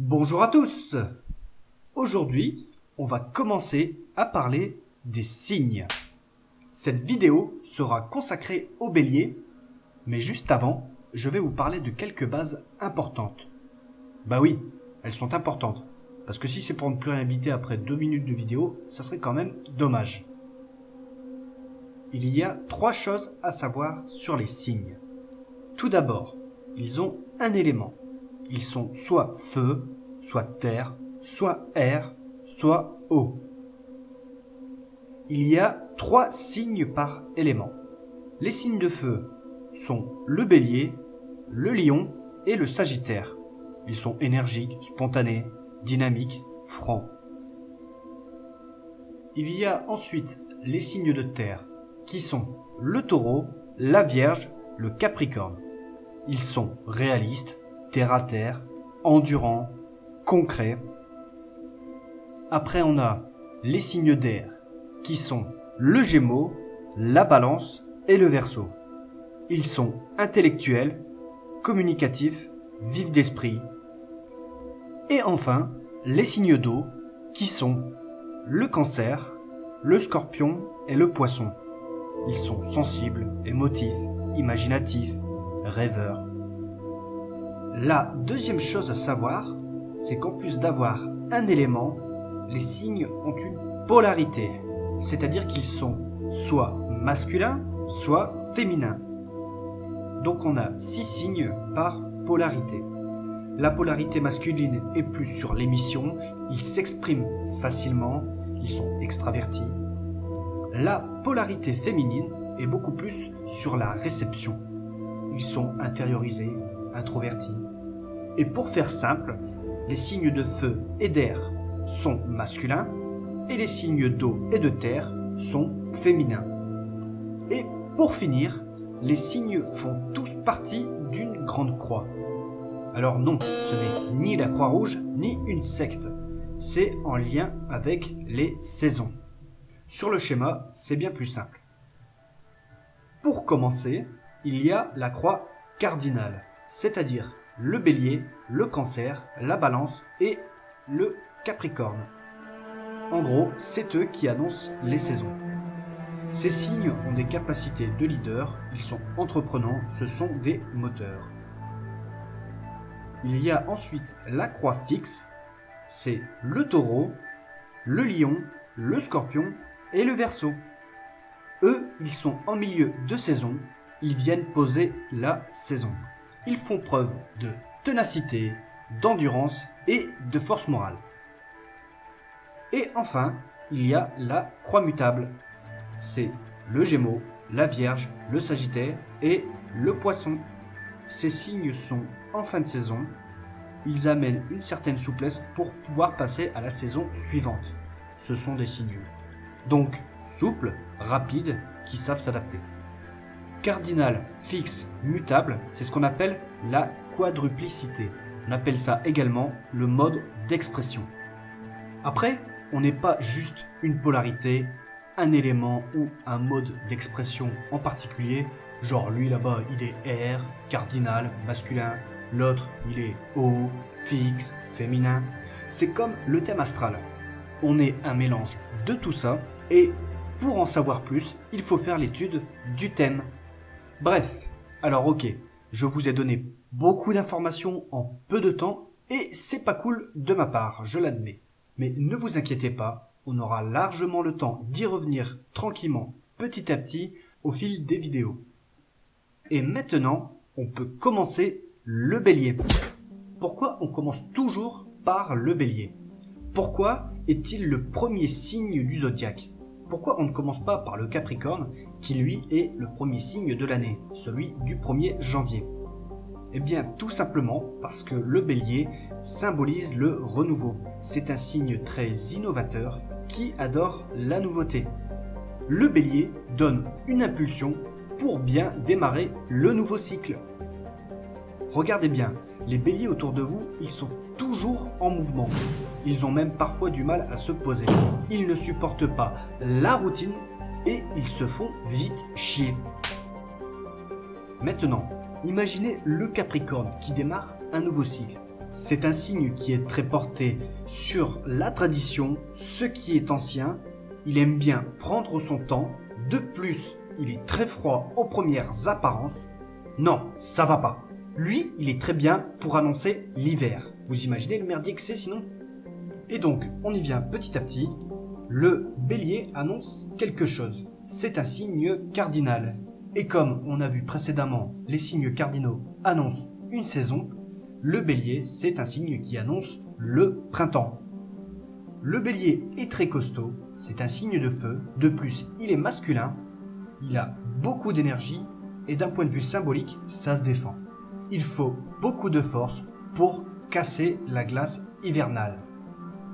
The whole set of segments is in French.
Bonjour à tous. Aujourd'hui, on va commencer à parler des signes. Cette vidéo sera consacrée au bélier, mais juste avant, je vais vous parler de quelques bases importantes. Bah oui, elles sont importantes, parce que si c'est pour ne plus rien habiter après 2 minutes de vidéo, ça serait quand même dommage. Il y a 3 choses à savoir sur les signes. Tout d'abord, ils ont un élément. Ils sont soit feu, soit terre, soit air, soit eau. Il y a 3 signes par élément. Les signes de feu sont le bélier, le lion et le sagittaire. Ils sont énergiques, spontanés, dynamiques, francs. Il y a ensuite les signes de terre qui sont le taureau, la vierge, le capricorne. Ils sont réalistes, terre à terre, endurants, concrets. Après, on a les signes d'air qui sont le Gémeaux, la Balance et le Verseau. Ils sont intellectuels, communicatifs, vifs d'esprit. Et enfin, les signes d'eau qui sont le Cancer, le Scorpion et le Poisson. Ils sont sensibles, émotifs, imaginatifs, rêveurs. La deuxième chose à savoir, c'est qu'en plus d'avoir un élément, les signes ont une polarité, c'est-à-dire qu'ils sont soit masculins, soit féminins. Donc on a 6 signes par polarité. La polarité masculine est plus sur l'émission, ils s'expriment facilement, ils sont extravertis. La polarité féminine est beaucoup plus sur la réception. Ils sont intériorisés, introvertis. Et pour faire simple, les signes de feu et d'air sont masculins et les signes d'eau et de terre sont féminins. Et pour finir, les signes font tous partie d'une grande croix. Alors non, ce n'est ni la Croix-Rouge ni une secte. C'est en lien avec les saisons. Sur le schéma, c'est bien plus simple. Pour commencer, il y a la croix cardinale, c'est-à-dire le bélier, le cancer, la balance et le capricorne. En gros, c'est eux qui annoncent les saisons. Ces signes ont des capacités de leader, ils sont entreprenants, ce sont des moteurs. Il y a ensuite la croix fixe, c'est le taureau, le lion, le scorpion et le verseau. Eux, ils sont en milieu de saison, ils viennent poser la saison. Ils font preuve de ténacité, d'endurance et de force morale. Et enfin, il y a la croix mutable. C'est le Gémeaux, la Vierge, le Sagittaire et le Poisson. Ces signes sont en fin de saison. Ils amènent une certaine souplesse pour pouvoir passer à la saison suivante. Ce sont des signes donc souples, rapides, qui savent s'adapter. Cardinal, fixe, mutable, c'est ce qu'on appelle la quadruplicité. On appelle ça également le mode d'expression. Après, on n'est pas juste une polarité, un élément ou un mode d'expression en particulier, genre lui là-bas il est air, cardinal, masculin, l'autre il est eau, fixe, féminin. C'est comme le thème astral. On est un mélange de tout ça et pour en savoir plus, il faut faire l'étude du thème. Bref, alors ok, je vous ai donné beaucoup d'informations en peu de temps et c'est pas cool de ma part, je l'admets. Mais ne vous inquiétez pas, on aura largement le temps d'y revenir tranquillement, petit à petit, au fil des vidéos. Et maintenant, on peut commencer le bélier. Pourquoi on commence toujours par le bélier ? Pourquoi est-il le premier signe du zodiaque ? Pourquoi on ne commence pas par le Capricorne, qui lui est le premier signe de l'année, celui du 1er janvier ? Eh bien, tout simplement parce que le bélier symbolise le renouveau. C'est un signe très innovateur qui adore la nouveauté. Le bélier donne une impulsion pour bien démarrer le nouveau cycle. Regardez bien, les béliers autour de vous, ils sont toujours en mouvement. Ils ont même parfois du mal à se poser. Ils ne supportent pas la routine et ils se font vite chier. Maintenant, imaginez le Capricorne qui démarre un nouveau cycle. C'est un signe qui est très porté sur la tradition, ce qui est ancien. Il aime bien prendre son temps. De plus, il est très froid aux premières apparences. Non, ça va pas. Lui, il est très bien pour annoncer l'hiver. Vous imaginez le merdier que c'est sinon? Et donc, on y vient petit à petit. Le bélier annonce quelque chose. C'est un signe cardinal. Et comme on a vu précédemment, les signes cardinaux annoncent une saison, le bélier, c'est un signe qui annonce le printemps. Le bélier est très costaud, c'est un signe de feu. De plus, il est masculin, il a beaucoup d'énergie et d'un point de vue symbolique, ça se défend. Il faut beaucoup de force pour casser la glace hivernale.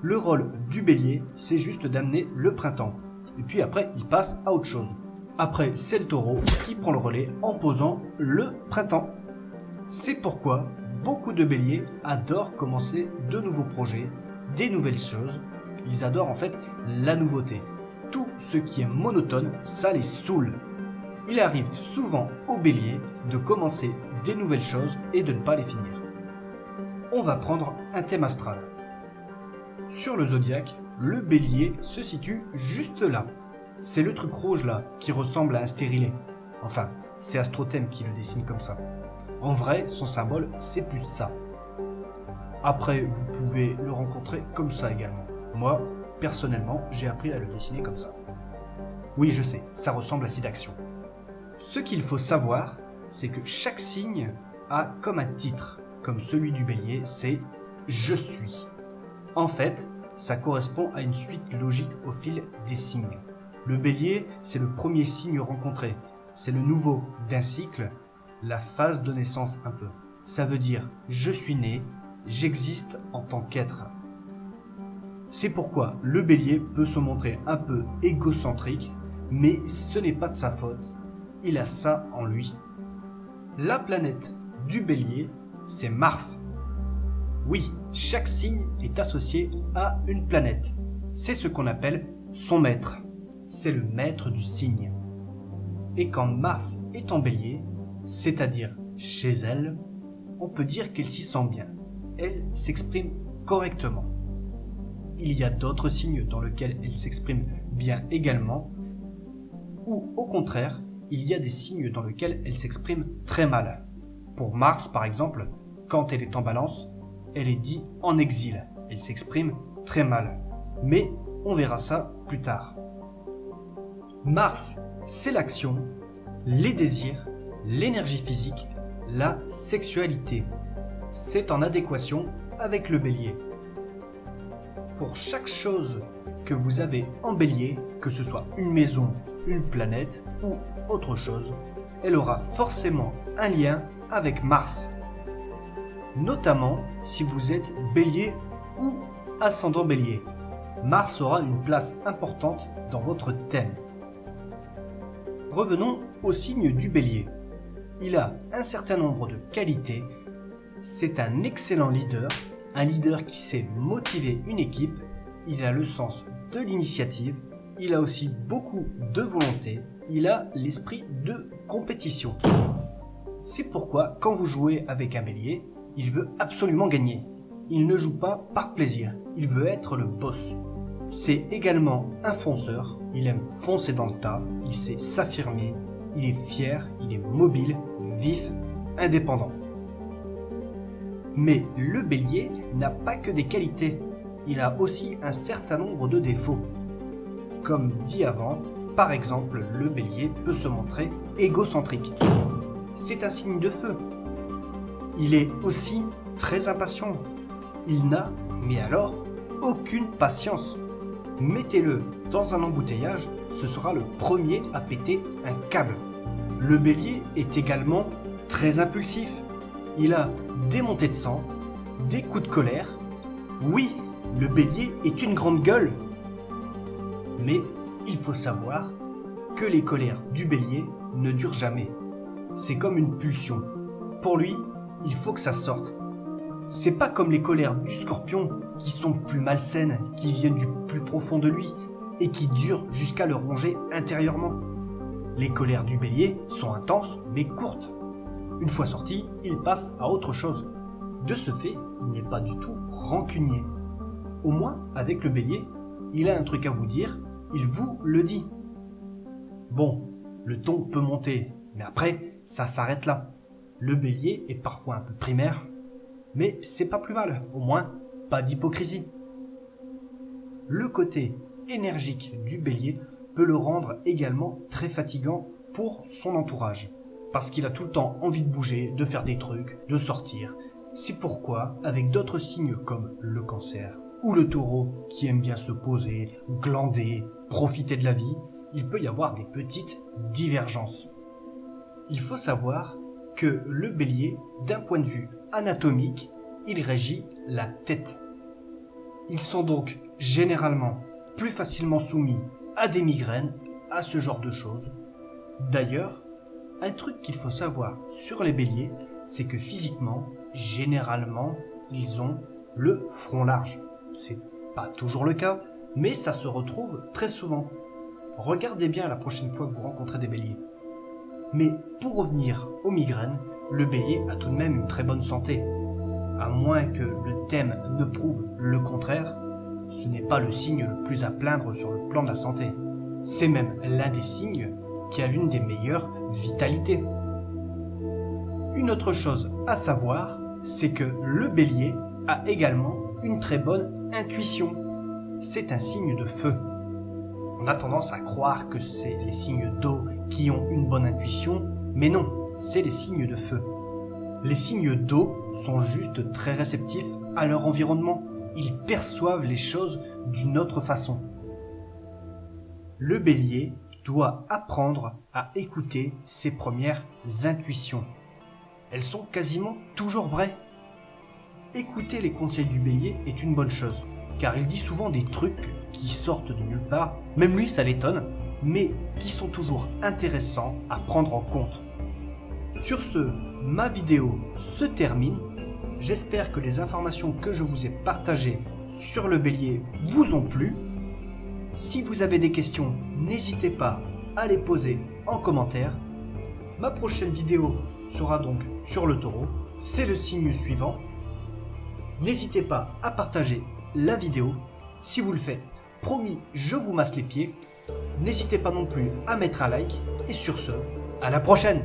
Le rôle du bélier, c'est juste d'amener le printemps. Et puis après, il passe à autre chose. Après, c'est le taureau qui prend le relais en posant le printemps. C'est pourquoi beaucoup de béliers adorent commencer de nouveaux projets, des nouvelles choses. Ils adorent en fait la nouveauté. Tout ce qui est monotone, ça les saoule. Il arrive souvent aux béliers de commencer des nouvelles choses et de ne pas les finir. On va prendre un thème astral. Sur le zodiaque, le bélier se situe juste là. C'est le truc rouge là qui ressemble à un stérilet. Enfin, c'est Astrothème qui le dessine comme ça. En vrai, son symbole, c'est plus ça. Après, vous pouvez le rencontrer comme ça également. Moi, personnellement, j'ai appris à le dessiner comme ça. Oui, je sais, ça ressemble à Sidaction. Ce qu'il faut savoir, c'est que chaque signe a comme un titre. Comme celui du bélier, c'est « Je suis ». En fait, ça correspond à une suite logique au fil des signes. Le bélier, c'est le premier signe rencontré. C'est le nouveau d'un cycle, la phase de naissance un peu. Ça veut dire « je suis né, j'existe en tant qu'être ». C'est pourquoi le bélier peut se montrer un peu égocentrique, mais ce n'est pas de sa faute. Il a ça en lui. La planète du bélier, c'est Mars. Oui, chaque signe est associé à une planète. C'est ce qu'on appelle son maître. C'est le maître du signe. Et quand Mars est en bélier, c'est-à-dire chez elle, on peut dire qu'elle s'y sent bien. Elle s'exprime correctement. Il y a d'autres signes dans lesquels elle s'exprime bien également, ou au contraire, il y a des signes dans lesquels elle s'exprime très mal. Pour Mars, par exemple, quand elle est en balance, elle est dit en exil. Elle s'exprime très mal. Mais on verra ça plus tard. Mars, c'est l'action, les désirs, l'énergie physique, la sexualité. C'est en adéquation avec le bélier. Pour chaque chose que vous avez en bélier, que ce soit une maison, une planète ou autre chose, elle aura forcément un lien avec Mars. Notamment si vous êtes bélier ou ascendant bélier. Mars aura une place importante dans votre thème. Revenons au signe du bélier. Il a un certain nombre de qualités. C'est un excellent leader, un leader qui sait motiver une équipe. Il a le sens de l'initiative. Il a aussi beaucoup de volonté. Il a l'esprit de compétition. C'est pourquoi quand vous jouez avec un bélier, il veut absolument gagner. Il ne joue pas par plaisir. Il veut être le boss. C'est également un fonceur. Il aime foncer dans le tas. Il sait s'affirmer. Il est fier. Il est mobile, vif, indépendant. Mais le bélier n'a pas que des qualités. Il a aussi un certain nombre de défauts. Comme dit avant, par exemple, le bélier peut se montrer égocentrique. C'est un signe de feu. Il est aussi très impatient. Il n'a, mais alors, aucune patience. Mettez-le dans un embouteillage, ce sera le premier à péter un câble. Le bélier est également très impulsif. Il a des montées de sang, des coups de colère. Oui, le bélier est une grande gueule. Mais il faut savoir que les colères du bélier ne durent jamais. C'est comme une pulsion. Pour lui, il faut que ça sorte. C'est pas comme les colères du scorpion qui sont plus malsaines, qui viennent du plus profond de lui et qui durent jusqu'à le ronger intérieurement. Les colères du bélier sont intenses mais courtes. Une fois sorties, il passe à autre chose. De ce fait, il n'est pas du tout rancunier. Au moins, avec le bélier, il a un truc à vous dire, il vous le dit. Bon, le ton peut monter, mais après, ça s'arrête là. Le bélier est parfois un peu primaire, mais c'est pas plus mal, au moins, pas d'hypocrisie. Le côté énergique du bélier peut le rendre également très fatigant pour son entourage, parce qu'il a tout le temps envie de bouger, de faire des trucs, de sortir. C'est pourquoi, avec d'autres signes comme le cancer ou le taureau qui aime bien se poser, glander, profiter de la vie, il peut y avoir des petites divergences. Il faut savoir que le bélier, d'un point de vue anatomique, il régit la tête. Ils sont donc généralement plus facilement soumis à des migraines, à ce genre de choses. D'ailleurs, un truc qu'il faut savoir sur les béliers, c'est que physiquement, généralement, ils ont le front large. C'est pas toujours le cas, mais ça se retrouve très souvent. Regardez bien la prochaine fois que vous rencontrez des béliers. Mais pour revenir aux migraines, le bélier a tout de même une très bonne santé. À moins que le thème ne prouve le contraire, ce n'est pas le signe le plus à plaindre sur le plan de la santé. C'est même l'un des signes qui a l'une des meilleures vitalités. Une autre chose à savoir, c'est que le bélier a également une très bonne intuition. C'est un signe de feu. On a tendance à croire que c'est les signes d'eau qui ont une bonne intuition, mais non, c'est les signes de feu. Les signes d'eau sont juste très réceptifs à leur environnement. Ils perçoivent les choses d'une autre façon. Le bélier doit apprendre à écouter ses premières intuitions. Elles sont quasiment toujours vraies. Écouter les conseils du bélier est une bonne chose, car il dit souvent des trucs qui sortent de nulle part, même lui ça l'étonne, mais qui sont toujours intéressants à prendre en compte. Sur ce, ma vidéo se termine. J'espère que les informations que je vous ai partagées sur le bélier vous ont plu. Si vous avez des questions, n'hésitez pas à les poser en commentaire. Ma prochaine vidéo sera donc sur le taureau, c'est le signe suivant. N'hésitez pas à partager la vidéo. Si vous le faites, promis, je vous masse les pieds. N'hésitez pas non plus à mettre un like. Et sur ce, à la prochaine!